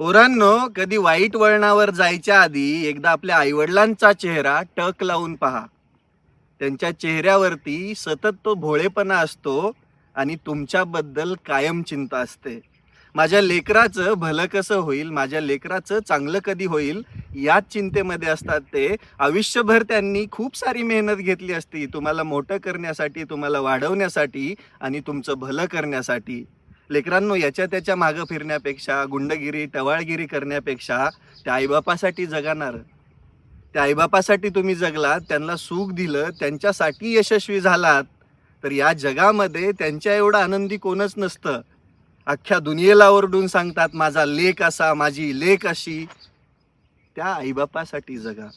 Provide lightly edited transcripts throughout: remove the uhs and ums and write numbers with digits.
पोरांनो, कधी वाईट वळणावर जायच्या आधी एकदा आपल्या आईवडिलांचा चेहरा टक लावून पहा. त्यांच्या चेहऱ्यावरती सतत तो भोळेपणा असतो आणि तुमच्याबद्दल कायम चिंता असते. माझ्या लेकराचं भलं कसं होईल, माझ्या लेकराचं चांगलं कधी होईल, याच चिंतेमध्ये असतात ते. आयुष्यभर त्यांनी खूप सारी मेहनत घेतली असती तुम्हाला मोठं करण्यासाठी, तुम्हाला वाढवण्यासाठी आणि तुमचं भलं करण्यासाठी. लेकरांनो, याच्या त्याच्या मागं फिरण्यापेक्षा, गुंडगिरी टवाळगिरी करण्यापेक्षा त्या आईबापासाठी जगा ना. त्या आईबापासाठी तुम्ही जगलात, त्यांना सुख दिलं, त्यांच्यासाठी यशस्वी झालात, तर या जगामध्ये त्यांच्या एवढं आनंदी कोणच नसतं. अख्ख्या दुनियेला ओरडून सांगतात माझा लेक असा, माझी लेक अशी. त्या आईबापासाठी जगा.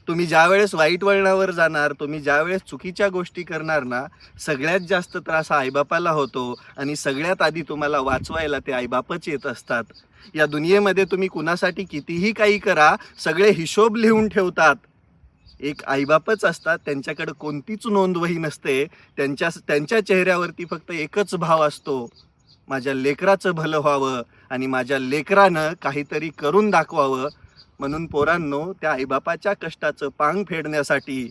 तुम्ही ज्यावेळेस वाईट वळणावर जाणार, तुम्ही ज्यावेळेस चुकीच्या गोष्टी करणार ना, सगळ्यात जास्त त्रास हा आईबापाला होतो आणि सगळ्यात आधी तुम्हाला वाचवायला ते आईबापच येत असतात. या दुनियेमध्ये तुम्ही कुणासाठी कितीही काही करा, सगळे हिशोब लिहून ठेवतात. एक आईबापच असतात, त्यांच्याकडे कोणतीच नोंदवही नसते. त्यांच्या चेहऱ्यावरती फक्त एकच भाव असतो, माझ्या लेकराचं भलं व्हावं आणि माझ्या लेकरानं काहीतरी करून दाखवावं. म्हणून पोरांनो, त्या आईबापाच्या कष्टाचं पांग फेडण्यासाठी,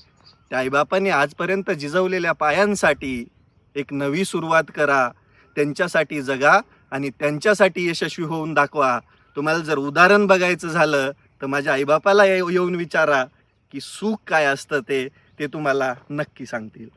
त्या आईबापाने आजपर्यंत झिजवलेल्या पायांसाठी एक नवी सुरुवात करा. त्यांच्यासाठी जगा आणि त्यांच्यासाठी यशस्वी होऊन दाखवा. तुम्हाला जर उदाहरण बघायचं झालं तर माझ्या आईबापाला येऊन विचारा की सुख काय असतं ते ते तुम्हाला नक्की सांगतील.